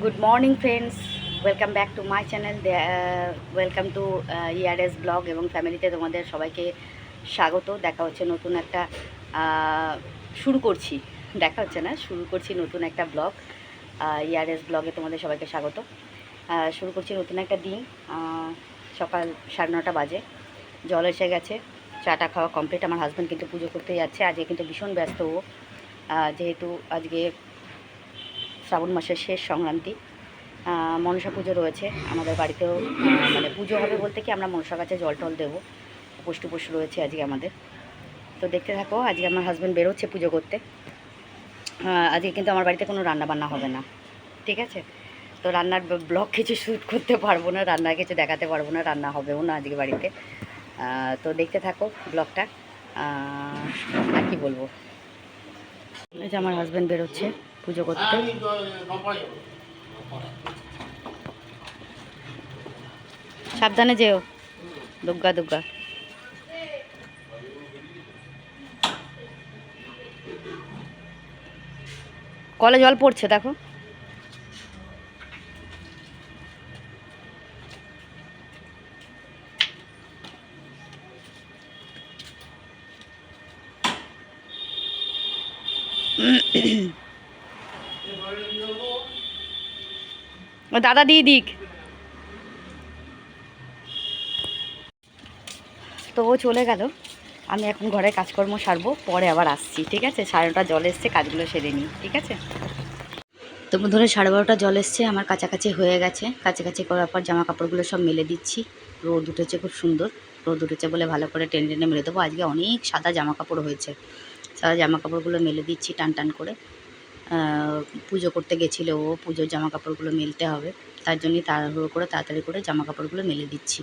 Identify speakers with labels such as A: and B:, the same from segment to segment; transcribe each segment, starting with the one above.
A: Good morning friends, welcome back to my channel. Welcome to ইয়ারএস blog এবং ফ্যামিলিতে তোমাদের সবাইকে স্বাগত। দেখা হচ্ছে নতুন একটা শুরু করছি দেখা হচ্ছে না শুরু করছি নতুন একটা ব্লগ। ইয়ারএস ব্লগে তোমাদের সবাইকে স্বাগত। শুরু করছি নতুন একটা দিন। সকাল 9:30 বাজে, জল এসে গেছে, চাটা খাওয়া কমপ্লিট। আমার হাজব্যান্ড কিন্তু পুজো করতে যাচ্ছে। আজকে কিন্তু ভীষণ ব্যস্ত ও, যেহেতু আজকে শ্রাবণ মাসের শেষ সংক্রান্তি। মনসা পুজো রয়েছে আমাদের বাড়িতেও। মানে পুজো হবে বলতে কি, আমরা মনসা গাছে জল টল দেবো, উপোস টুপোস রয়েছে আজকে আমাদের। তো দেখতে থাকো। আজকে আমার হাজব্যান্ড বেরোচ্ছে পুজো করতে। আজকে কিন্তু আমার বাড়িতে কোনো রান্না বান্না হবে না, ঠিক আছে? তো রান্নার ব্লগ কিছু শ্যুট করতে পারবো না, রান্নার কিছু দেখাতে পারবো না, রান্না হবেও না আজকে বাড়িতে। তো দেখতে থাকো ব্লগটা। আর কি বলবো, এই যে আমার হাজব্যান্ড বেরোচ্ছে পুজো করতে। সাবধানে যেও, দুগ্গা দুগ্গা। কলে জল পড়ছে দেখো। ও দাদা দিয়ে দিক। তো ও চলে গেল, আমি এখন ঘরের কাজকর্ম সারবো, পরে আবার আসছি, ঠিক আছে? 9:30 জল এসছে, কাজগুলো সেরে নিই, ঠিক আছে? তো ধরে 12:30 জল এসছে, আমার কাছাকাছি হয়ে গেছে। কাছাকাছি করার পর জামা কাপড়গুলো সব মেলে দিচ্ছি। রোদ উঠেছে খুব সুন্দর, রোদ উঠেছে বলে ভালো করে টেনে টেনে মেলে দেবো। আজকে অনেক সাদা জামা কাপড় হয়েছে। সাদা জামা কাপড়গুলো মেলে দিচ্ছি টান টান করে। পুজো করতে গেছিলো ও, পুজোর জামা কাপড়গুলো মেলতে হবে, তার জন্যই তাড়াহুড়ো করে তাড়াতাড়ি করে জামা কাপড়গুলো মেলে দিচ্ছি।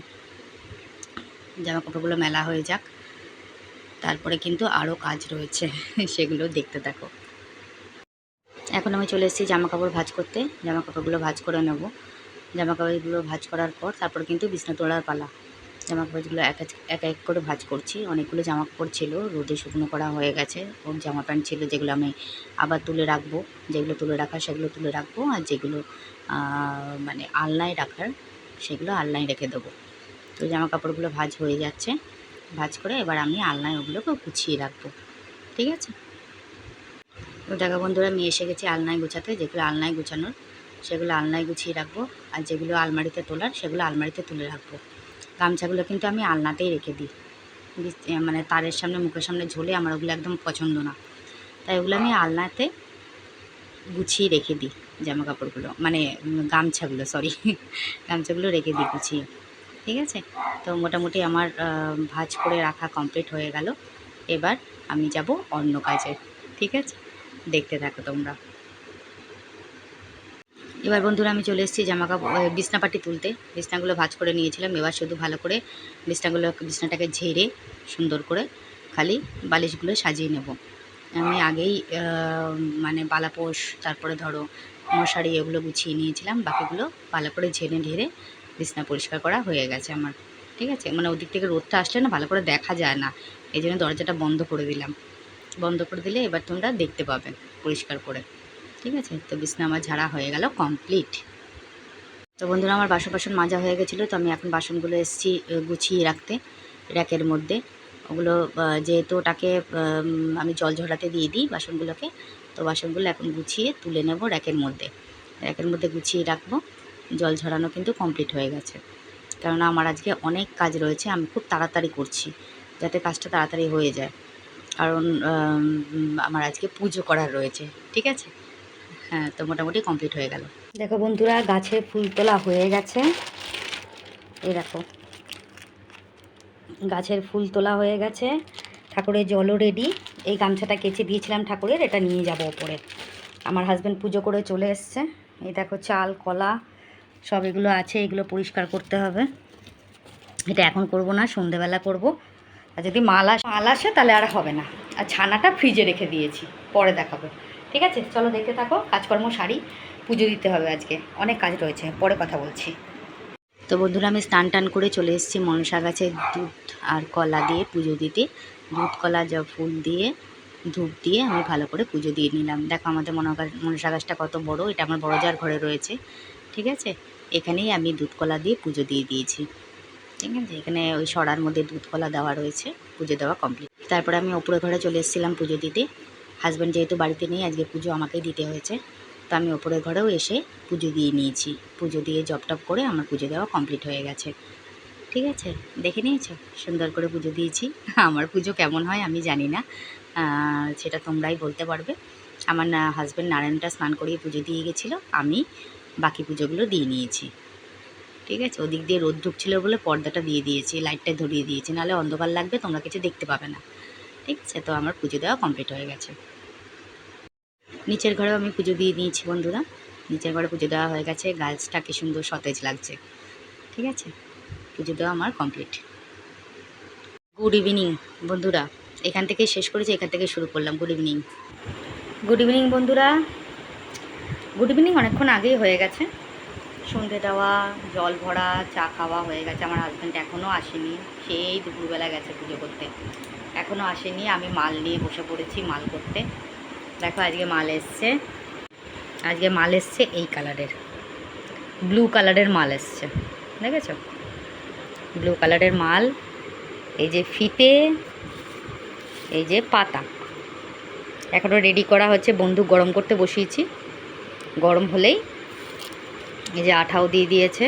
A: জামা কাপড়গুলো মেলা হয়ে যাক, তারপরে কিন্তু আরও কাজ রয়েছে, সেগুলো দেখতে থাকো। এখন আমি চলে এসেছি জামা কাপড় ভাঁজ করতে। জামা কাপড়গুলো ভাঁজ করে নেব। জামা কাপড়গুলো ভাঁজ করার পর তারপর কিন্তু বিছনা তোলার পালা। জামা কাপড়গুলো এক এক করে ভাঁজ করছি। অনেকগুলো জামা কাপড় ছিল, রোদে শুকনো করা হয়ে গেছে। ওর জামা প্যান্ট ছিল যেগুলো আমি আবার তুলে রাখবো, যেগুলো তুলে রাখার সেগুলো তুলে রাখবো, আর যেগুলো মানে আলনায় রাখার সেগুলো আলনায় রেখে দেবো। তো জামা কাপড়গুলো ভাঁজ হয়ে যাচ্ছে। ভাঁজ করে এবার আমি আলনায় ওগুলোকে গুছিয়ে রাখবো, ঠিক আছে? তো দেখো বন্ধুরা, আমি এসে গেছি আলনায় গোছাতে। যেগুলো আলনায় গোছানোর সেগুলো আলনায় গুছিয়ে রাখবো, আর যেগুলো আলমারিতে তোলার সেগুলো আলমারিতে তুলে রাখবো। গামছাগুলো কিন্তু আমি আলনাতেই রেখে দিই। মানে তারের সামনে মুখের সামনে ঝোলে আমার ওগুলো একদম পছন্দ না, তাই ওগুলো আমি আলনাতে গুছিয়ে রেখে দিই। জামা কাপড়গুলো মানে গামছাগুলো, সরি, গামছাগুলো রেখে দিই গুছিয়ে, ঠিক আছে? তো মোটামুটি আমার ভাঁজ করে রাখা কমপ্লিট হয়ে গেল। এবার আমি যাব অন্য কাজে, ঠিক আছে? দেখতে থাকো তোমরা। এবার বন্ধুরা আমি চলে এসেছি জামা কাপড় বিছনাপাটি তুলতে। বিছনাগুলো ভাঁজ করে নিয়েছিলাম, এবার শুধু ভালো করে বিছনাটাকে ঝেড়ে সুন্দর করে খালি বালিশগুলো সাজিয়ে নেব। আমি আগেই মানে বালাপোষ, তারপরে ধরো মশারি, এগুলো গুছিয়ে নিয়েছিলাম। বাকিগুলো ভালো করে ঝেড়ে ঢেড়ে বিছনা পরিষ্কার করা হয়ে গেছে আমার, ঠিক আছে? মানে ওদিক থেকে রোদটা আসলে না ভালো করে দেখা যায় না, এই জন্য দরজাটা বন্ধ করে দিলাম। বন্ধ করে দিলে এবার তোমরা দেখতে পাবে পরিষ্কার করে, ঠিক আছে? তো বিছনা আমার ঝাড়া হয়ে গেল কমপ্লিট। তো বন্ধুরা, আমার বাসন মাজা হয়ে গেছিলো। তো আমি এখন বাসনগুলো এসেছি গুছিয়ে রাখতে র্যাকের মধ্যে। ওগুলো যেহেতু ওটাকে আমি জল ঝরাতে দিয়ে দিই বাসনগুলোকে, তো বাসনগুলো এখন গুছিয়ে তুলে নেব র্যাকের মধ্যে। র্যাকের মধ্যে গুছিয়ে রাখবো। জল ঝরানো কিন্তু কমপ্লিট হয়ে গেছে, কারণ আমার আজকে অনেক কাজ রয়েছে। আমি খুব তাড়াতাড়ি করছি যাতে কাজটা তাড়াতাড়ি হয়ে যায়, কারণ আমার আজকে পুজো করার রয়েছে, ঠিক আছে? হ্যাঁ, তো মোটামুটি কমপ্লিট হয়ে গেল। দেখো বন্ধুরা, গাছে ফুল তোলা হয়ে গেছে। এই দেখো, গাছের ফুল তোলা হয়ে গেছে। ঠাকুরের জলও রেডি। এই গামছাটা কেচে দিয়েছিলাম ঠাকুরের, এটা নিয়ে যাব ওপরে। আমার হাজব্যান্ড পুজো করে চলে এসছে। এই দেখো, চাল কলা সব এগুলো আছে, এগুলো পরিষ্কার করতে হবে। এটা এখন করব না, সন্ধেবেলা করব। আর যদি মাল আসে তাহলে আর হবে না। আর ছানাটা ফ্রিজে রেখে দিয়েছি, পরে দেখাবো, ঠিক আছে? চলো দেখতে থাকো, কাজকর্ম সারি। পুজো দিতে হবে আজকে, অনেক কাজ রয়েছে, পরে কথা বলছি। তো বন্ধুরা, আমি স্নান টান করে চলে এসেছি মনসা গাছে দুধ আর কলা দিয়ে পুজো দিতে। দুধ কলা ফুল দিয়ে ধূপ দিয়ে আমি ভালো করে পুজো দিয়ে নিলাম। দেখো আমাদের মনসা গাছটা কত বড়, এটা আমার বড় যার ঘরে রয়েছে, ঠিক আছে। এখানেই আমি দুধ কলা দিয়ে পুজো দিয়ে দিয়েছি, ঠিক আছে। এখানে ওই সরার মধ্যে দুধ কলা দেওয়া রয়েছে, পুজো দেওয়া কমপ্লিট। তারপরে আমি ওপরে ঘরে চলে এসেছিলাম পুজো দিতে। হাজব্যান্ড যেহেতু বাড়িতে নেই, আজকে পুজো আমাকেই দিতে হয়েছে, তো আমি ওপরের ঘরেও এসে পুজো দিয়ে নিয়েছি। পুজো দিয়ে জপ টপ করে আমার পুজো দেওয়া কমপ্লিট হয়ে গেছে, ঠিক আছে। দেখে নিয়েছো সুন্দর করে পুজো দিয়েছি। আমার পুজো কেমন হয় আমি জানি না, সেটা তোমরাই বলতে পারবে। আমার হাজব্যান্ড নারায়ণটা স্নান করিয়ে পুজো দিয়ে গেছিলো, আমি বাকি পুজোগুলো দিয়ে নিয়েছি, ঠিক আছে। ওদিক দিয়ে রোদ ঢুকছিল বলে পর্দাটা দিয়ে দিয়েছি, লাইটটা ধরিয়ে দিয়েছি, নাহলে অন্ধকার লাগবে, তোমরা কিছু দেখতে পাবে না, ঠিক আছে। তো আমার পুজো দেওয়া কমপ্লিট হয়ে গেছে। নিচের ঘরেও আমি পুজো দিয়ে নিয়েছি বন্ধুরা, নিচের ঘরে পুজো দেওয়া হয়ে গেছে। গাছটা কি সুন্দর সতেজ লাগছে, ঠিক আছে। পুজো দেওয়া আমার কমপ্লিট। গুড ইভিনিং বন্ধুরা, এখান থেকে শেষ করেছি, এখান থেকে শুরু করলাম। গুড ইভিনিং, গুড ইভিনিং বন্ধুরা, গুড ইভিনিং। অনেকক্ষণ আগেই হয়ে গেছে, সন্ধে দেওয়া, জল ভরা, চা খাওয়া হয়ে গেছে। আমার হাজব্যান্ড এখনও আসেনি, সেই দুপুরবেলা গেছে পুজো করতে, এখনও আসেনি। আমি মাল নিয়ে বসে পড়েছি মাল করতে। দেখো আজকে মাল এসছে, আজকে মাল এসছে এই কালারের, ব্লু কালারের মাল এসছে, দেখেছো, ব্লু কালারের মাল। এই যে ফিতে, এই যে পাতা, এখনও রেডি করা হচ্ছে। বন্ধু গরম করতে বসিয়েছি, গরম হলেই এই যে আঠাও দিয়ে দিয়েছে,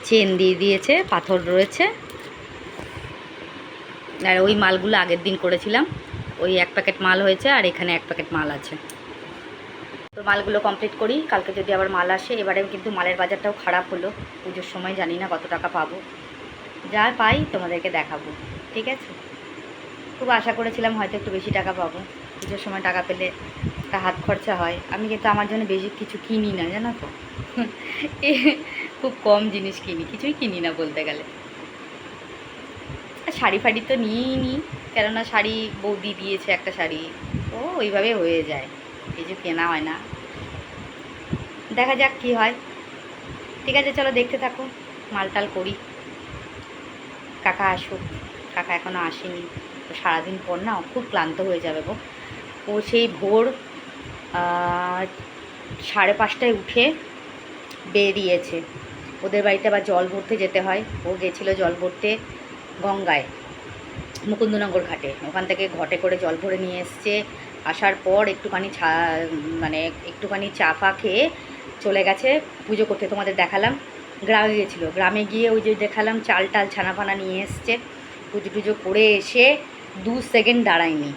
A: চেন দিয়ে দিয়েছে, পাথর রয়েছে। আর ওই মালগুলো আগের দিন করেছিলাম, ওই 1 প্যাকেট মাল হয়েছে, আর এখানে 1 প্যাকেট মাল আছে। তো মালগুলো কমপ্লিট করি, কালকে যদি আবার মাল আসে। এবারে কিন্তু মালের বাজারটাও খারাপ হলো, পুজোর সময় জানি না কত টাকা পাবো, যা পাই তোমাদেরকে দেখাবো, ঠিক আছে। খুব আশা করেছিলাম হয়তো একটু বেশি টাকা পাবো, পুজোর সময় টাকা পেলে একটা হাত খরচা হয়। আমি কিন্তু আমার জন্য বেশি কিছু কিনি না, জানো তো। খুব কম জিনিস কিনি, কিছুই কিনি না বলতে গেলে। আর শাড়ি ফাড়ি তো নিয়েই নিই, কেননা শাড়ি বৌদি দিয়েছে একটা শাড়ি, তো ওইভাবে হয়ে যায়, কিছু কেনা হয় না। দেখা যাক কী হয়, ঠিক আছে। চলো দেখতে থাকো, মালটাল করি। কাকা আসুক, কাকা এখনও আসেনি, তো সারাদিন পর না খুব ক্লান্ত হয়ে যাবে গো। ও সেই ভোর 5:30টায় উঠে বেরিয়েছে, ওদের বাড়িতে আবার জল ভরতে যেতে হয়। ও গেছিলো জল ভরতে গঙ্গায়, মুকুন্দনগর ঘাটে, ওখান থেকে ঘটে করে জল ভরে নিয়ে এসছে। আসার পর একটুখানি চা ফা খেয়ে চলে গেছে পুজো করতে। তোমাদের দেখালাম গ্রামে গেছিলো, গ্রামে গিয়ে ওই যে দেখালাম চাল টাল ছানা ফানা নিয়ে এসছে। পুজো টুজো করে এসে 2 সেকেন্ড দাঁড়ায়নি,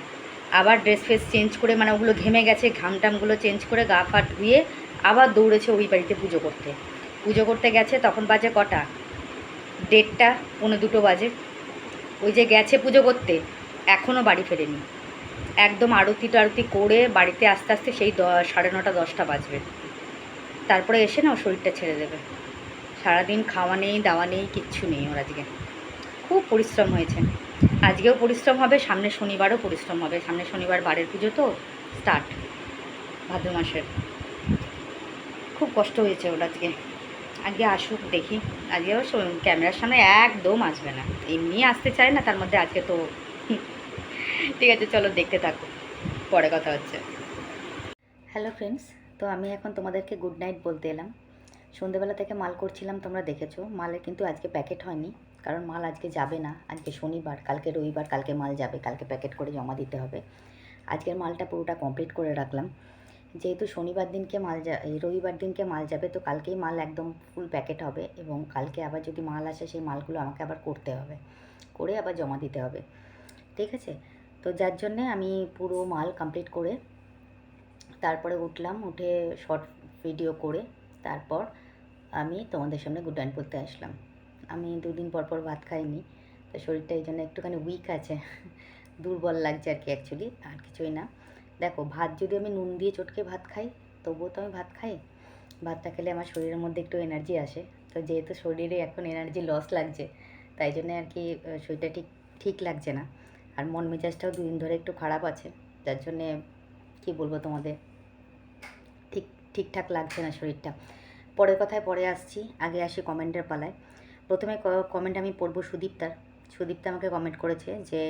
A: আবার ড্রেস ফ্রেস চেঞ্জ করে, মানে ওগুলো ঘেমে গেছে, ঘাম টামগুলো চেঞ্জ করে গা ফা ধুয়ে আবার দৌড়েছে ওই বাড়িতে পুজো করতে। পুজো করতে গেছে, তখন বাজে কটা, 1:30 পৌনে 2 বাজে। ওই যে গেছে পুজো করতে, এখনও বাড়ি ফেরেনি, একদম আরতি টারতি করে বাড়িতে আস্তে আস্তে সেই 9:30 10টা বাজবে। তারপরে এসে না ও শরীরটা ছেড়ে দেবে। সারাদিন খাওয়া নেই দাওয়া নেই, কিচ্ছু নেই ওর আজকে। খুব পরিশ্রম হয়েছে, আজকেও পরিশ্রম হবে, সামনে শনিবারও পরিশ্রম হবে। সামনে শনিবার বারের পুজো তো স্টার্ট, ভাদ্র মাসের। খুব কষ্ট হয়েছে ওর আজকে। আজকে আসুক দেখি, আজকেও ক্যামেরার সামনে একদম আসবে না, এমনি আসতে চায় না, তার মধ্যে আজকে তো ঠিক আছে। চলো দেখতে থাকো, পরে কথা হচ্ছে। হ্যালো ফ্রেন্ডস, তো আমি এখন তোমাদেরকে গুড নাইট বলতে এলাম। সন্ধ্যেবেলা থেকে মাল করছিলাম, তোমরা দেখেছো। মালের কিন্তু আজকে প্যাকেট হয়নি, কারণ মাল আজকে যাবে না। আজকে শনিবার, কালকে রবিবার, কালকে মাল যাবে, কালকে প্যাকেট করে জমা দিতে হবে। আজকের মালটা পুরোটা কমপ্লিট করে রাখলাম, যেহেতু শনিবার দিনকে রবিবার দিনকে মাল যাবে, তো কালকেই মাল একদম ফুল প্যাকেট হবে। এবং কালকে আবার যদি মাল আসে, সেই মালগুলো আমাকে আবার করতে হবে, করে আবার জমা দিতে হবে, ঠিক আছে। তো যার জন্যে আমি পুরো মাল কমপ্লিট করে তারপরে উঠলাম, উঠে শর্ট ভিডিও করে তারপর আমি তোমাদের সামনে গুড নাইট বলতে আসলাম। আমি 2 দিন পর পর ভাত খাইনি, তো শরীরটা এই জন্য একটুখানি উইক আছে, দুর্বল লাগছে আর কি, অ্যাকচুয়ালি আর কিছুই না। দেখো, ভাত যদি আমি নুন দিয়ে চটকে ভাত খাই, তবুও তো আমি ভাত খাই। ভাতটা খেলে আমার শরীরের মধ্যে একটু এনার্জি আসে। তো যেহেতু শরীরে এখন এনার্জি লস লাগছে, তাই জন্যে আর কি শরীরটা ঠিক লাগছে না। আর মন মেজাজটাও 2 দিন ধরে একটু খারাপ আছে, যার জন্যে কী বলবো তোমাদের, ঠিকঠাক লাগছে না শরীরটা। পরের কথায় পরে আসছি, আগে আসি কমেন্টের পালায়। প্রথমে কমেন্ট আমি পড়বো সুদীপ্তার। সুদীপ্তা আমাকে কমেন্ট করেছে যে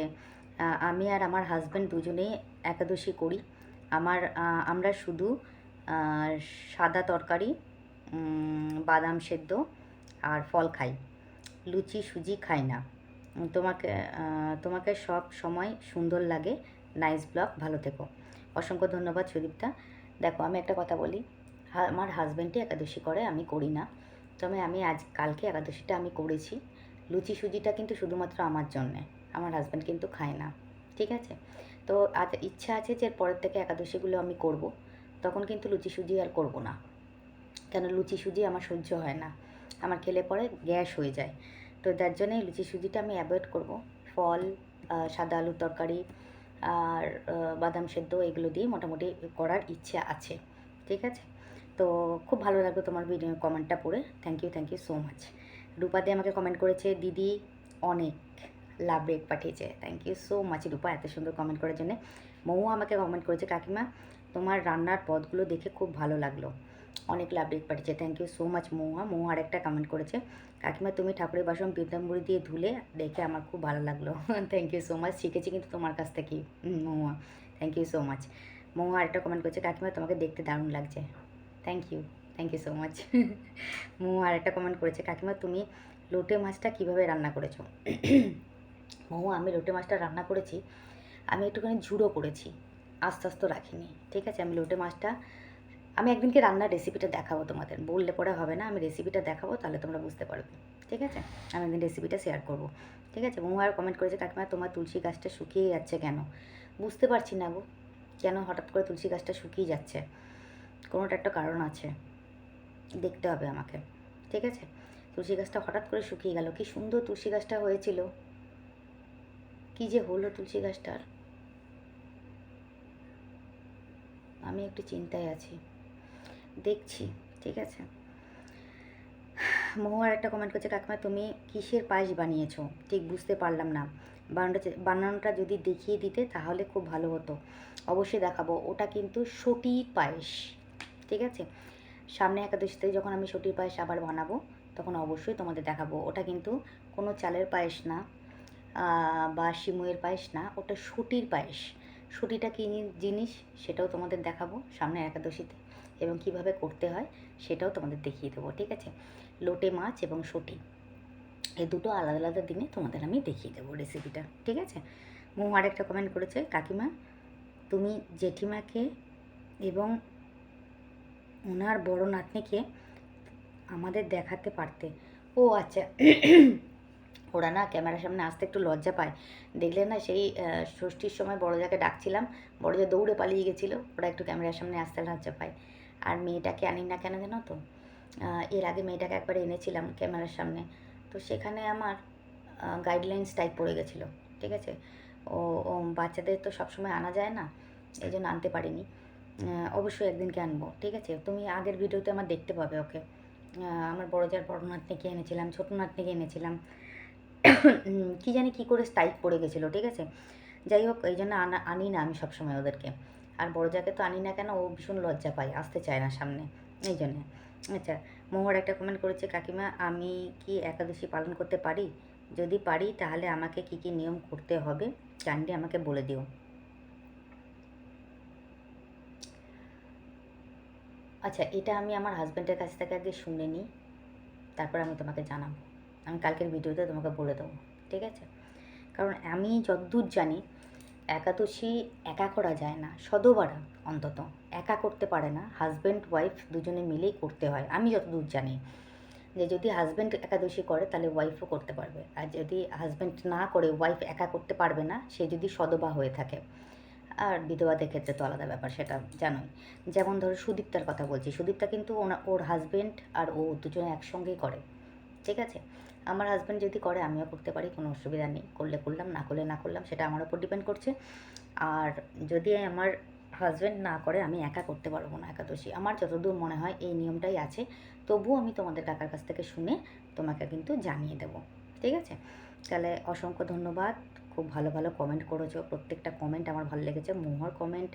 A: আমি আর আমার হাজব্যান্ড দুজনেই একাদশী করি। আমরা শুধু সাদা তরকারি, বাদাম সেদ্ধ আর ফল খাই, লুচি সুজি খাই না। তোমাকে তোমাকে সব সময় সুন্দর লাগে। নাইস ব্লগ, ভালো থেকো। অসংখ্য ধন্যবাদ সুদীপ্তা। দেখো, আমি একটা কথা বলি, আমার হাজব্যান্ডই একাদশী করে, আমি করি না। তবে আমি কালকে একাদশীটা আমি করেছি। লুচি সুজিটা কিন্তু শুধুমাত্র আমার জন্যে, আমার হাজব্যান্ড কিন্তু খায় না, ঠিক আছে? তো আজ ইচ্ছা আছে যে পরের থেকে একাদশীগুলো আমি করব, তখন কিন্তু লুচি সুজি আর করব না। কেন, লুচি সুজি আমার সহ্য হয় না, আমার খেলে পরে গ্যাস হয়ে যায়। তো তার জন্যই লুচি সুজিটা আমি অ্যাভয়েড করব। ফল, সাদা আলুর তরকারি আর বাদাম সেদ্ধ এগুলো দিয়ে মোটামুটি করার ইচ্ছে আছে, ঠিক আছে? তো খুব ভালো লাগলো তোমার ভিডিও কমেন্টটা পড়ে। Thank you so much. রূপাদি আমাকে কমেন্ট করেছে, দিদি অনেক লাভ ব্রেক পাঠিয়েছে। Thank you so much Rupa, এত সুন্দর কমেন্ট করার জন্যে। মৌ আমাকে কমেন্ট করেছে, কাকিমা তোমার রান্নার পদগুলো দেখে খুব ভালো লাগলো, অনেক লাভ ব্রেক পাঠিয়েছে। Thank you so much Mouha. Mou আরেকটা কমেন্ট করেছে, কাকিমা তুমি ঠাকুরের বাসন পিতাম্বরী দিয়ে ধুলে দেখে আমার খুব ভালো লাগলো। থ্যাংক ইউ সো মাচ, শিখেছি কিন্তু তোমার কাছ থেকেই Mouha. Thank you so much. Mouha আরেকটা কমেন্ট করেছে, কাকিমা তোমাকে দেখতে দারুণ লাগছে। Thank you so much. Mou আরেকটা কমেন্ট করেছে, কাকিমা তুমি লোটে মাছটা কীভাবে রান্না করেছো? মৌ, আমি লোটে মাছটা রান্না করেছি, আমি একটুখানি ঝুড়ো করেছি, আস্তে আস্তে রাখিনি, ঠিক আছে? আমি লোটে মাছটা আমি একদিনকে রান্নার রেসিপিটা দেখাবো তোমাদের, বললে পরে হবে না, আমি রেসিপিটা দেখাবো, তাহলে তোমরা বুঝতে পারবে, ঠিক আছে? আমি একদিন রেসিপিটা শেয়ার করবো, ঠিক আছে? মৌ আর কমেন্ট করেছে, কাকিমা তোমার তুলসী গাছটা শুকিয়ে যাচ্ছে কেন? বুঝতে পারছি না গো, কেন হঠাৎ করে তুলসী গাছটা শুকিয়ে যাচ্ছে, কোনোটা একটা কারণ আছে, দেখতে হবে আমাকে, ঠিক আছে? তুলসী গাছটা হঠাৎ করে শুকিয়ে গেল, কি সুন্দর তুলসী গাছটা হয়েছিল, কি যে হলো তুলসী গাছটার, আমি একটু চিন্তায় আছি, দেখছি, ঠিক আছে? মৌ আর একটা কমেন্ট করছে, কাকিমা তুমি কিসের পায়েস বানিয়েছো? ঠিক বুঝতে পারলাম না, বানানোটা যদি দেখিয়ে দিতে তাহলে খুব ভালো হতো। অবশ্যই দেখাবো, ওটা কিন্তু সটির পায়েস, ঠিক আছে? সামনে একাদশীতে যখন আমি সটির পায়েস আবার বানাবো, তখন অবশ্যই তোমাদের দেখাবো। ওটা কিন্তু কোনো চালের পায়েস না, বা সিমুয়ের পায়েস না, ওটা সটির পায়েস। সটিটা কী জিনিস সেটাও তোমাদের দেখাবো সামনে একাদশীতে, এবং কিভাবে করতে হয় সেটাও তোমাদের দেখিয়ে দেবো, ঠিক আছে? লোটে মাছ এবং সটি এই দুটো আলাদা আলাদা দিনে তোমাদের আমি দেখিয়ে দেবো রেসিপিটা, ঠিক আছে? মৌ আরেকটা কমেন্ট করেছে, কাকিমা তুমি জেঠিমাকে এবং ওনার বড় নাতনিকে আমাদের দেখাতে পারতে। ও আচ্ছা, ওরা না ক্যামেরার সামনে আসতে একটু লজ্জা পায়, দেখলে না সেই ষষ্ঠীর সময় বড়জাকে ডাকছিলাম, বড়জা দৌড়ে পালিয়ে গেছিলো, ওরা একটু ক্যামেরার সামনে আসতে লজ্জা পায়। আর মেয়েটাকে আনি না কেন জানো তো, এর আগে মেয়েটাকে একবার এনেছিলাম ক্যামেরার সামনে, তো সেখানে আমার গাইডলাইন্স টাইপ পড়ে গেছিলো, ঠিক আছে? ও বাচ্চাদের তো সবসময় আনা যায় না, এই জন্য আনতে পারিনি। অবশ্যই একদিনকে আনবো, ঠিক আছে? তুমি আগের ভিডিওতে আমার দেখতে পাবে ওকে। আমার বড়জার বড় নাতনিকে এনেছিলাম, ছোটো নাতনিকে এনেছিলাম, কী জানি কী করে স্ট্রাইক পড়ে গেছিলো, ঠিক আছে? যাই হোক, এই জন্য আনি না আমি সবসময় ওদেরকে। আর বড়জাকে তো আনি না কেন, ও ভীষণ লজ্জা পায়, আসতে চায় না সামনে, এই জন্যে। আচ্ছা, মোহর একটা কমেন্ট করেছে, কাকিমা আমি কি একাদশী পালন করতে পারি? যদি পারি তাহলে আমাকে কি কি নিয়ম করতে হবে কাইন্ডলি আমাকে বলে দিও। আচ্ছা, এটা আমি আমার হাজব্যান্ডের কাছ থেকে আগে শুনে নিই, তারপর আমি তোমাকে জানাবো, আমি কালকের ভিডিওতে তোমাকে বলে দেবো, ঠিক আছে? কারণ আমি যতদূর জানি একাদশী একা করা যায় না, সদবারা অন্তত একা করতে পারে না, হাজব্যান্ড ওয়াইফ দুজনে মিলেই করতে হয়, আমি যতদূর জানি। যে যদি হাজব্যান্ড একাদশী করে তাহলে ওয়াইফও করতে পারবে, আর যদি হাজব্যান্ড না করে ওয়াইফ একা করতে পারবে না, সে যদি সদবা হয়ে থাকে। আর বিধবাদের ক্ষেত্রে তো আলাদা ব্যাপার, সেটা জানোই। যেমন ধরো সুদীপ্তার কথা বলছি, সুদীপ্তা কিন্তু ওর হাজব্যান্ড আর ও দুজনে একসঙ্গেই করে, ঠিক আছে? আমার হাজব্যান্ড যদি করে আমিও করতে পারি, কোনো অসুবিধা নেই, করলে করলাম, না করলে না করলাম, সেটা আমার ওপর ডিপেন্ড করছে। আর যদি আমার হাজব্যান্ড না করে আমি একা করতে পারবো না একাদশী, আমার যতদূর মনে হয় এই নিয়মটাই আছে। তবুও আমি তোমাদের কাকার কাছ থেকে শুনে তোমাকে কিন্তু জানিয়ে দেবো, ঠিক আছে? তাহলে অসংখ্য ধন্যবাদ, খুব ভালো ভালো কমেন্ট করেছো, প্রত্যেকটা কমেন্ট আমার ভালো লেগেছে। মোহর কমেন্ট,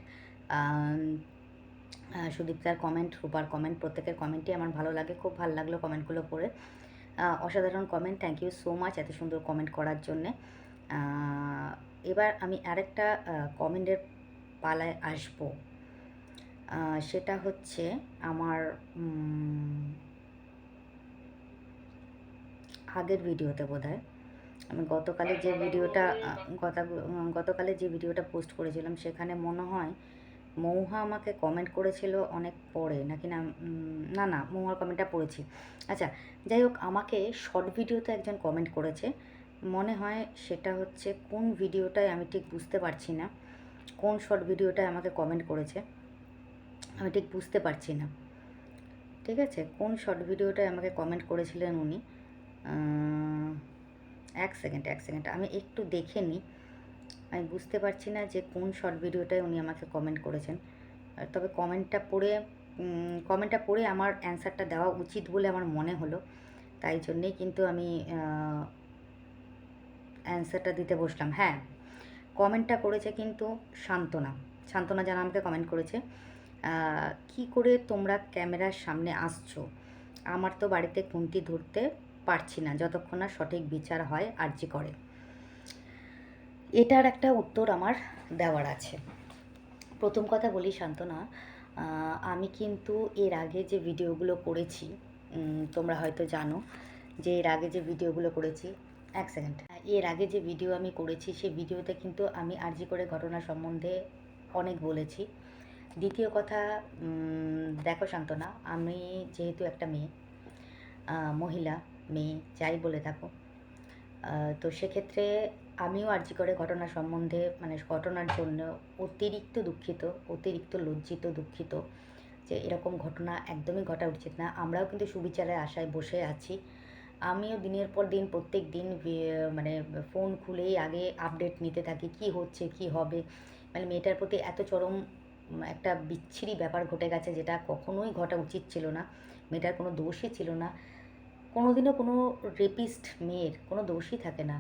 A: সুদীপ্তার কমেন্ট, রূপার কমেন্ট, প্রত্যেকের কমেন্টই আমার ভালো লাগে, খুব ভালো লাগলো কমেন্টগুলো পড়ে। অসাধারণ comment, thank you so much এত সুন্দর কমেন্ট করার জন্যে। এবার আমি আরেকটা কমেন্টের পালায় আসবো। সেটা হচ্ছে আমার আগের ভিডিওতে বোধহয় আমি গতকালে যে ভিডিওটা পোস্ট করেছিলাম সেখানে মনে হয় মৌহা আমাকে কমেন্ট করেছিল অনেক পরে, নাকি না, না না মৌহার কমেন্টটা পড়েছি। আচ্ছা, যাই হোক, আমাকে শর্ট ভিডিওতে একজন কমেন্ট করেছে, মনে হয় সেটা হচ্ছে কোন ভিডিওটায় আমি ঠিক বুঝতে পারছি না, কোন শর্ট ভিডিওটায় আমাকে কমেন্ট করেছে আমি ঠিক বুঝতে পারছি না। ঠিক আছে, কোন শর্ট ভিডিওটায় আমাকে কমেন্ট করেছিলেন উনি, এক সেকেন্ড আমি একটু দেখে নিই। আমি বুঝতে পারছি না যে কোন শর্ট ভিডিওটায় উনি আমাকে কমেন্ট করেছেন, তবে কমেন্টটা পড়ে আমার অ্যান্সারটা দেওয়া উচিত বলে আমার মনে হলো, তাই জন্যেই কিন্তু আমি অ্যান্সারটা দিতে বসলাম। হ্যাঁ, কমেন্টটা করেছে কিন্তু সান্ত্বনা জানা আমাকে কমেন্ট করেছে, কি করে তোমরা ক্যামেরার সামনে আসছো, আমার তো বাড়িতে খুন্তি ধরতে পারছি না যতক্ষণ না সঠিক বিচার হয় আরজি করে। এটার একটা উত্তর আমার দেওয়ার আছে। প্রথম কথা বলি সান্ত্বনা, আমি কিন্তু এর আগে যে ভিডিওগুলো করেছি তোমরা হয়তো জানো যে এর আগে যে ভিডিওগুলো করেছি, এক সেকেন্ড, এর আগে যে ভিডিও আমি করেছি সেই ভিডিওতে কিন্তু আমি আরজি করে ঘটনা সম্বন্ধে অনেক বলেছি। দ্বিতীয় কথা, দেখো সান্ত্বনা, আমি যেহেতু একটা মহিলা মেয়ে যাই বলে থাকো, তো সেক্ষেত্রে আমিও আরজি করে ঘটনা সম্বন্ধে মানে ঘটনার জন্য অতিরিক্ত দুঃখিত, অতিরিক্ত লজ্জিত, দুঃখিত যে এরকম ঘটনা একদমই ঘটা উচিত না। আমরাও কিন্তু সুবিচারের আশায় বসে আছি। আমিও দিনের পর দিন প্রত্যেক দিন মানে ফোন খুলেই আগে আপডেট নিতে থাকি, কি হচ্ছে কি হবে। মানে মেয়েটার প্রতি এত চরম একটা বিচ্ছিরি ব্যাপার ঘটে গেছে যেটা কখনোই ঘটা উচিত ছিল না। মেয়েটার কোনো দোষই ছিল না, কোনো দিনও কোনো রেপিস্ট মেয়ের কোনো দোষই থাকে না,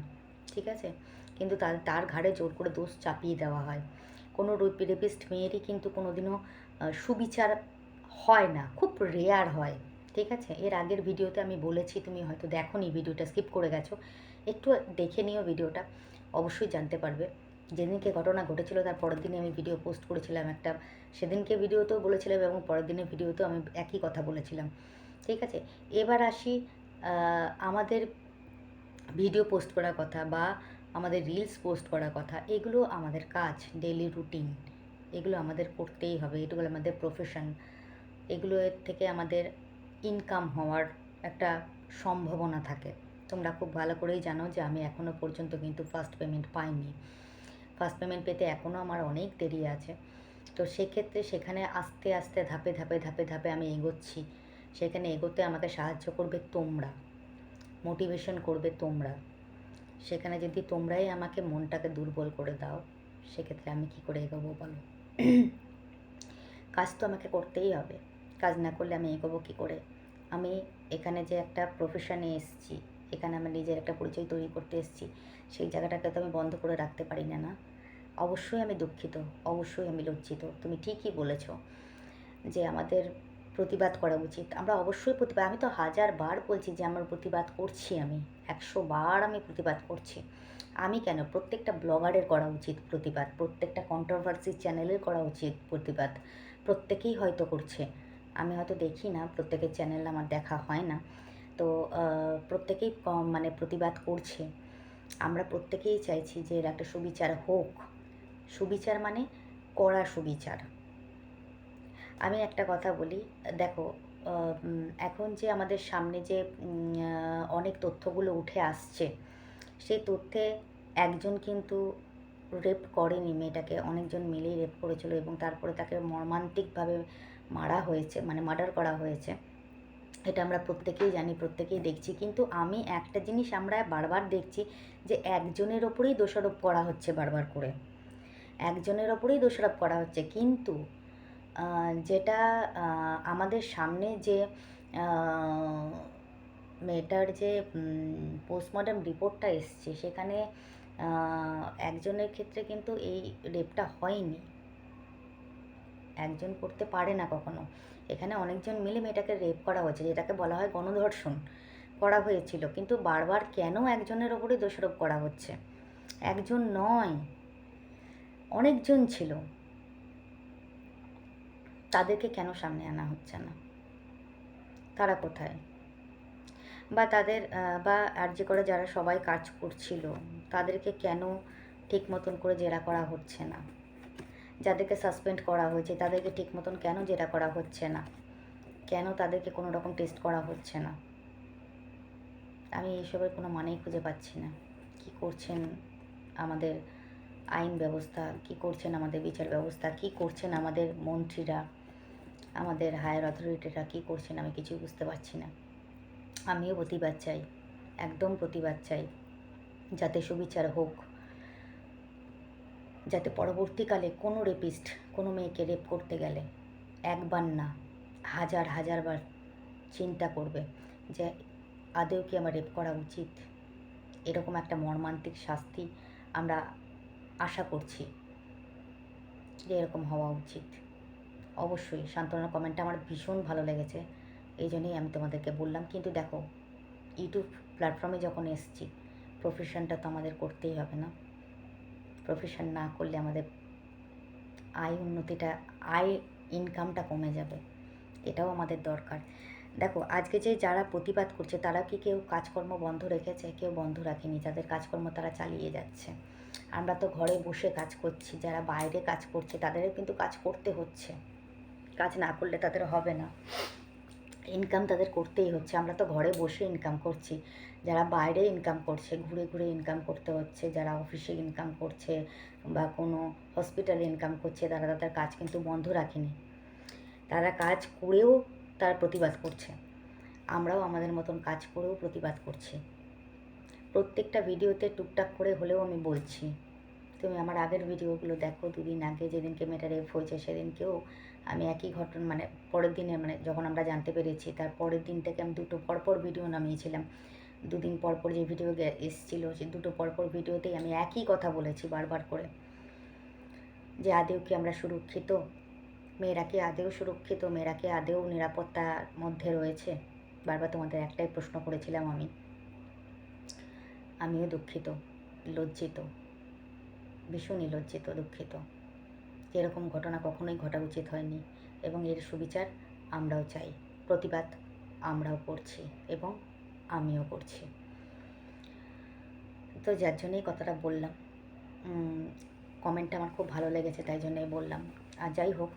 A: ঠিক আছে, কিন্তু তার ঘাড়ে জোর করে দোষ চাপিয়ে দেওয়া হয়। কোনো রেপিস্ট মেয়েরই কিন্তু কোনো দিনও সুবিচার হয় না, খুব রেয়ার হয়, ঠিক আছে। এর আগের ভিডিওতে আমি বলেছি, তুমি হয়তো দেখোনি, ভিডিওটা স্কিপ করে গেছো, একটু দেখে নিও ভিডিওটা, অবশ্যই জানতে পারবে। যেদিনকে ঘটনা ঘটেছিল তার পরের দিনে আমি ভিডিও পোস্ট করেছিলাম একটা, সেদিনকে ভিডিওতেও বলেছিলাম এবং পরের দিনের ভিডিওতেও আমি একই কথা বলেছিলাম, ঠিক আছে। এবার আসি আমাদের ভিডিও পোস্ট করার কথা বা আমাদের রিলস পোস্ট করার কথা, এগুলো আমাদের কাজ, ডেইলি রুটিন, এগুলো আমাদের করতেই হবে, এগুলো আমাদের প্রফেশন, এগুলো এর থেকে আমাদের ইনকাম হওয়ার একটা সম্ভাবনা থাকে। তোমরা খুব ভালো করেই জানো যে আমি এখনও পর্যন্ত কিন্তু ফার্স্ট পেমেন্ট পাইনি, ফার্স্ট পেমেন্ট পেতে এখনও আমার অনেক দেরি আছে। তো সেক্ষেত্রে সেখানে আস্তে আস্তে ধাপে ধাপে ধাপে ধাপে আমি এগোচ্ছি, সেখানে এগোতে আমাকে সাহায্য করবে তোমরা, মোটিভেশন করবে তোমরা। সেখানে যদি তোমরাই আমাকে মনটাকে দুর্বল করে দাও, সেক্ষেত্রে আমি কি করে এগোবো বলো? কাজ তো আমাকে করতেই হবে, কাজ না করলে আমি এগোবো কী করে? আমি এখানে যে একটা প্রফেশনে এসেছি, এখানে আমার নিজের একটা পরিচয় তৈরি করতে এসেছি, সেই জায়গাটাকে তো আমি বন্ধ করে রাখতে পারি না, না? অবশ্যই আমি দুঃখিত, অবশ্যই আমি লজ্জিত, তুমি ঠিকই বলেছো যে আমাদের প্রতিবাদ করা উচিত। আমরা অবশ্যই প্রতিবাদ, আমি তো 1000 বার বলছি যে আমার প্রতিবাদ করছি, আমি 100 বার আমি প্রতিবাদ করছি। আমি কেন, প্রত্যেকটা ব্লগারের করা উচিত প্রতিবাদ, প্রত্যেকটা কন্ট্রোভার্সি চ্যানেলের করা উচিত প্রতিবাদ, প্রত্যেকেই হয়তো করছে, আমি হয়তো দেখি না, প্রত্যেকের চ্যানেল আমার দেখা হয় না, তো প্রত্যেকেই মানে প্রতিবাদ করছে। আমরা প্রত্যেকেই চাইছি যে এর একটা সুবিচার হোক, সুবিচার মানে কড়া সুবিচার। আমি একটা কথা বলি, দেখো, এখন যে আমাদের সামনে যে অনেক তথ্যগুলো উঠে আসছে, সেই তথ্যে একজন কিন্তু রেপ করেনি মেয়েটাকে, অনেকজন মিলেই রেপ করেছিল এবং তারপরে তাকে মর্মান্তিকভাবে মারা হয়েছে, মানে মার্ডার করা হয়েছে। এটা আমরা প্রত্যেকেই জানি, প্রত্যেকেই দেখছি, কিন্তু আমি একটা জিনিস আমরা বারবার দেখছি যে একজনের ওপরেই দোষারোপ করা হচ্ছে, বারবার করে একজনের ওপরেই দোষারোপ করা হচ্ছে, কিন্তু যেটা আমাদের সামনে যে মেয়েটার যে পোস্টমর্টম রিপোর্টটা এসছে, সেখানে একজনের ক্ষেত্রে কিন্তু এই রেপটা হয়নি, একজন করতে পারে না কখনো, এখানে অনেকজন মিলে মেয়েটাকে রেপ করা হয়েছে, যেটাকে বলা হয় গণধর্ষণ। করা হয়েছিল, কিন্তু বারবার কেন একজনের ওপরে দোষারোপ করা হচ্ছে? একজন নয়, অনেকজন ছিল, তাদেরকে কেন সামনে আনা হচ্ছে না? তারা কোথায়? বা তাদের বা আরজি করে যারা সবাই কাজ করছিল তাদেরকে কেন ঠিক মতন করে জেরা করা হচ্ছে না? যাদেরকে সাসপেন্ড করা হয়েছে তাদেরকে ঠিক মতন কেন জেরা করা হচ্ছে না? কেন তাদেরকে কোনো রকম টেস্ট করা হচ্ছে না? আমি এইসবের কোনো মানেই খুঁজে পাচ্ছি না। কি করছেন আমাদের আইন ব্যবস্থা, কি করছেন আমাদের বিচার ব্যবস্থা, কি করছেন আমাদের মন্ত্রীরা, আমাদের হায়ার অথরিটিরা কী করছেন, আমি কিছুই বুঝতে পারছি না। আমিও প্রতিবাদ চাই, একদম প্রতিবাদ চাই, যাতে সুবিচার হোক, যাতে পরবর্তীকালে কোনো রেপিস্ট কোনো মেয়েকে রেপ করতে গেলে একবার না হাজার হাজারবার চিন্তা করবে যে আদৌ কি আমার রেপ করা উচিত। এরকম একটা মর্মান্তিক শাস্তি আমরা আশা করছি যে এরকম হওয়া উচিত। অবশ্যই সান্ত্বনার কমেন্টটা আমার ভীষণ ভালো লেগেছে, এই জন্যই আমি তোমাদেরকে বললাম। কিন্তু দেখো, ইউটিউব প্ল্যাটফর্মে যখন এসছি, প্রফেশনটা তো আমাদের করতেই হবে না? প্রফেশন না করলে আমাদের আয় ইনকামটা কমে যাবে, এটাও আমাদের দরকার। দেখো, আজকে যে যারা প্রতিবাদ করছে তারা কি কেউ কাজকর্ম বন্ধ রেখেছে? কেউ বন্ধ রাখেনি, তাদের কাজকর্ম তারা চালিয়ে যাচ্ছে। আমরা তো ঘরে বসে কাজ করছি, যারা বাইরে কাজ করছে তাদেরও কিন্তু কাজ করতে হচ্ছে, কাজ না করলে তাদের হবে না, ইনকাম তাদের করতেই হচ্ছে। আমরা তো ঘরে বসে ইনকাম করছি, যারা বাইরে ইনকাম করছে ঘুরে ঘুরে ইনকাম করতে হচ্ছে, যারা অফিসে ইনকাম করছে বা কোনো হসপিটালে ইনকাম করছে, তারা তাদের কাজ কিন্তু বন্ধ রাখেনি, তারা কাজ করেও তার প্রতিবাদ করছে। আমরাও আমাদের মতন কাজ করেও প্রতিবাদ করছি। প্রত্যেকটা ভিডিওতে টুকটাক করে হলেও আমি বলছি, তুমি আমার আগের ভিডিওগুলো দেখো, দুদিন আগে যেদিনকে মেয়েটা রেপ হয়েছে সেদিনকেও আমি একই ঘটনা, মানে পরের দিনে, মানে যখন আমরা জানতে পেরেছি তার পরের দিন থেকে আমি দুটো পরপর ভিডিও নামিয়েছিলাম। দুদিন পরপর যে ভিডিও এসেছিলো সে দুটো পরপর ভিডিওতেই আমি একই কথা বলেছি বারবার করে, যে আদেও কি আমরা সুরক্ষিত? মেয়েরা কি আদেও সুরক্ষিত? মেয়েরা কি আদেও নিরাপত্তার মধ্যে রয়েছে? বারবার তোমাদের একটাই প্রশ্ন করেছিলাম আমি। আমিও দুঃখিত, লজ্জিত, ভীষণই লজ্জিত, দুঃখিত। এরকম ঘটনা কখনোই ঘটা উচিত হয়নি এবং এর সুবিচার আমরাও চাই। প্রতিবাদ আমরাও করছি এবং আমিও করছি। তো যার জন্যই কথাটা বললাম, কমেন্টটা আমার খুব ভালো লেগেছে তাই জন্যই বললাম। আর যাই হোক,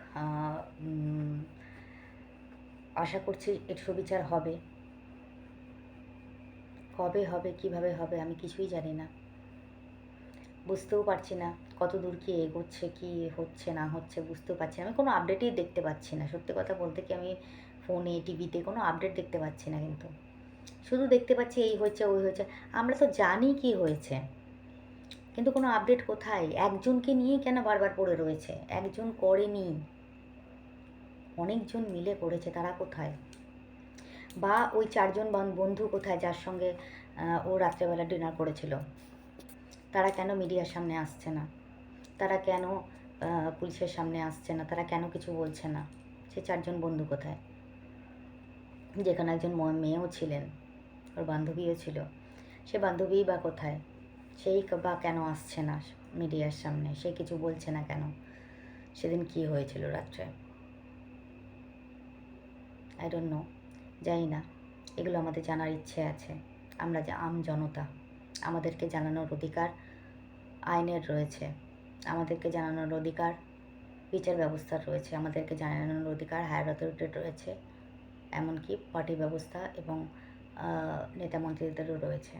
A: আশা করছি এর সুবিচার হবে। কবে হবে, কিভাবে হবে আমি কিছুই জানি না, বুঝতেও পারছি না কত দূর কী এগোচ্ছে, কী হচ্ছে না হচ্ছে বুঝতেও পারছি না। আমি কোনো আপডেটই দেখতে পাচ্ছি না, সত্যি কথা বলতে কি আমি ফোনে টিভিতে কোনো আপডেট দেখতে পাচ্ছি না, কিন্তু শুধু দেখতে পাচ্ছি এই হয়েছে ওই হয়েছে। আমরা তো জানি কি হয়েছে, কিন্তু কোনো আপডেট কোথায়? একজনকে নিয়েই কেন বারবার পড়ে রয়েছে? একজন করেনি, অনেকজন মিলে করেছে, তারা কোথায়? বা ওই চারজন বন্ধু কোথায় যার সঙ্গে ও রাত্রেবেলা ডিনার করেছিল? তারা কেন মিডিয়ার সামনে আসছে না? তারা কেন পুলিশের সামনে আসছে না? তারা কেন কিছু বলছে না? সে চারজন বন্ধু কোথায়? যেখানে একজন মেয়েও ছিলেন, ওর বান্ধবীও ছিল, সে বান্ধবীই বা কোথায়? সেই বা কেন আসছে না মিডিয়ার সামনে? সে কিছু বলছে না কেন? সেদিন কী হয়েছিল রাত্রে? আই ডোন্ট নো, জানি না। এগুলো আমাদের জানার ইচ্ছে আছে। আমরা যে জনতা, আমাদেরকে জানানোর অধিকার আইনের রয়েছে, আমাদেরকে জানানোর অধিকার বিচার ব্যবস্থার রয়েছে, আমাদেরকে জানানোর অধিকার হায়ার অথরিটির রয়েছে, এমনকি পার্টি ব্যবস্থা এবং নেতা মন্ত্রীদেরও রয়েছে।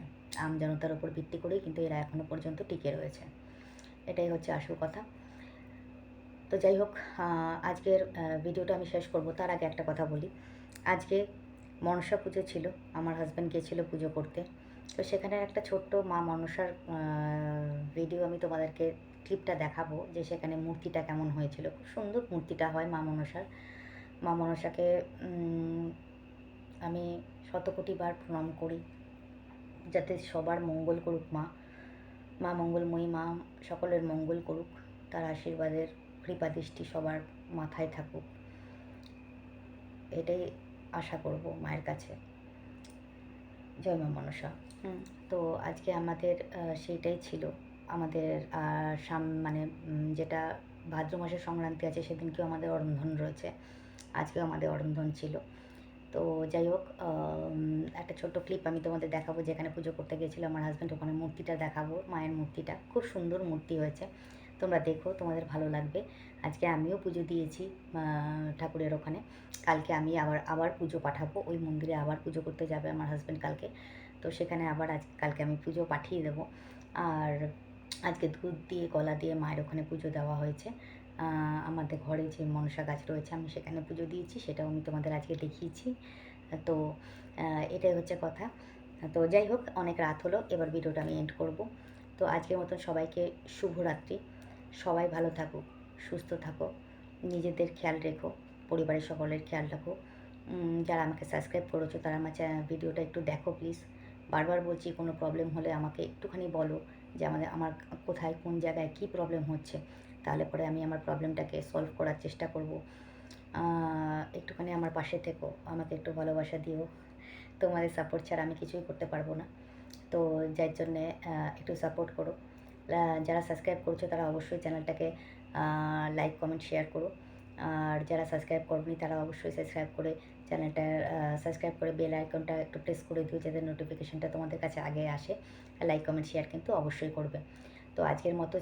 A: জনতার উপর ভিত্তি করেই কিন্তু এরা এখনও পর্যন্ত টিকে রয়েছে, এটাই হচ্ছে আসল কথা। তো যাই হোক, আজকের ভিডিওটা আমি শেষ করব তার আগে একটা কথা বলি। আজকে মনসা পুজো ছিল, আমার হাজব্যান্ড গিয়েছিলো পুজো করতে। তো সেখানে একটা ছোট্ট মা মনসার ভিডিও আমি তোমাদেরকে ক্লিপটা দেখাবো, যে সেখানে মূর্তিটা কেমন হয়েছিল। খুব সুন্দর মূর্তিটা হয় মা মনসার। মা মনসাকে আমি শতকোটিবার প্রণাম করি, যাতে সবার মঙ্গল করুক মা। মা মঙ্গলময়ী, মা সকলের মঙ্গল করুক, তার আশীর্বাদের কৃপা দৃষ্টি সবার মাথায় থাকুক, এটাই আশা করব মায়ের কাছে। জয় মা মনসা। তো আজকে আমাদের সেইটাই ছিল আমাদের মানে যেটা ভাদ্র মাসের সংক্রান্তি আছে সেদিনকেও আমাদের অরন্ধন রয়েছে, আজকেও আমাদের অরন্ধন ছিল। তো যাই হোক, একটা ছোট্ট ক্লিপ আমি তোমাদের দেখাবো যেখানে পুজো করতে গিয়েছিলো আমার হাজব্যান্ড, ওখানে মূর্তিটা দেখাবো, মায়ের মূর্তিটা খুব সুন্দর মূর্তি হয়েছে, তোমরা দেখো, তোমাদের ভালো লাগবে। আজকে আমিও পুজো দিয়েছি ঠাকুরের ওখানে, কালকে আমি আবার পুজো পাঠাবো ওই মন্দিরে, আবার পুজো করতে যাবে আমার হাজব্যান্ড কালকে, তো সেখানে আবার কালকে আমি পুজো পাঠিয়ে দেবো। আর আজকে দুধ দিয়ে কলা দিয়ে মায়ের ওখানে পুজো দেওয়া হয়েছে। আমাদের ঘরে যে মনসা গাছ রয়েছে আমি সেখানে পুজো দিয়েছি, সেটাও আমি তোমাদের আজকে দেখিয়েছি। তো এটাই হচ্ছে কথা। তো যাই হোক, অনেক রাত হলো, এবার ভিডিওটা আমি এন্ড করব। তো আজকের মতন সবাইকে শুভরাত্রি, সবাই ভালো থাকুক, সুস্থ থাকো, নিজেদের খেয়াল রেখো, পরিবারের সকলের খেয়াল রাখো। যারা আমাকে সাবস্ক্রাইব করেছো তারা আমার ভিডিওটা একটু দেখো প্লিজ। বারবার বলছি, কোনো প্রবলেম হলে আমাকে একটুখানি বলো যে আমার কোথায় কোন জায়গায় কী প্রবলেম হচ্ছে, তাহলে পরে আমি আমার প্রবলেমটাকে সলভ করার চেষ্টা করব। একটুখানি আমার পাশে থেকো, আমাকে একটু ভালোবাসা দিও, তোমাদের সাপোর্ট ছাড়া আমি কিছুই করতে পারবো না। তো যার জন্যে একটু সাপোর্ট করো। যারা সাবস্ক্রাইব করছো তারা অবশ্যই চ্যানেলটাকে লাইক কমেন্ট শেয়ার করো, আর যারা সাবস্ক্রাইব করনি তারা অবশ্যই সাবস্ক্রাইব করে চ্যানেলটা সাবস্ক্রাইব করে বেল আইকনটা একটু প্রেস করে দিও যাতে নোটিফিকেশানটা তোমাদের কাছে আগে আসে। লাইক কমেন্ট শেয়ার কিন্তু অবশ্যই করবে। তো আজকের মতো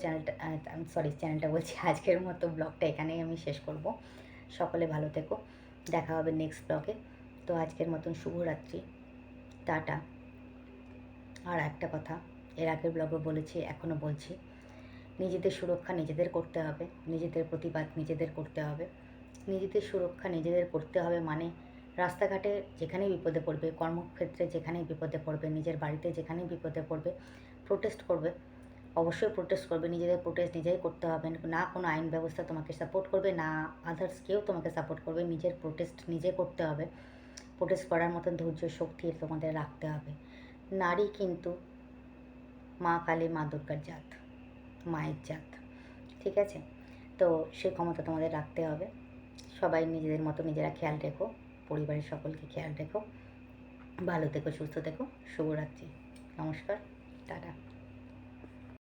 A: চ্যানেলটা বলছি, আজকের মতো ব্লগটা এখানেই আমি শেষ করব। সকলে ভালো থেকো, দেখা হবে নেক্সট ব্লগে। তো আজকের মতন শুভরাত্রি, টাটা। আর একটা কথা, এর আগের ব্লগে বলেছি, এখনও বলছি, নিজেদের সুরক্ষা নিজেদের করতে হবে, নিজেদের প্রতিবাদ নিজেদের করতে হবে, নিজেদের সুরক্ষা নিজেদের করতে হবে। মানে রাস্তাঘাটে যেখানেই বিপদে পড়বে, কর্মক্ষেত্রে যেখানেই বিপদে পড়বে, নিজের বাড়িতে যেখানেই বিপদে পড়বে, প্রোটেস্ট করবে, অবশ্যই প্রোটেস্ট করবে। নিজেদের প্রোটেস্ট নিজেই করতে হবে, না কোনো আইন ব্যবস্থা তোমাকে সাপোর্ট করবে, না আদার্স কেউ তোমাকে সাপোর্ট করবে, নিজের প্রোটেস্ট নিজে করতে হবে। প্রোটেস্ট করার মতন ধৈর্য শক্তি তোমাদের রাখতে হবে। নারী কিন্তু মা কালী মা দুর্গার জাত, মায়ের জাত, ঠিক আছে? তো সেই ক্ষমতা তোমাদের রাখতে হবে। সবাই নিজেদের মতো নিজেরা খেয়াল রেখো, পরিবারের সকলকে খেয়াল রেখো, ভালো থেকো, সুস্থ থেকো, শুভরাত্রি, নমস্কার, টাটা।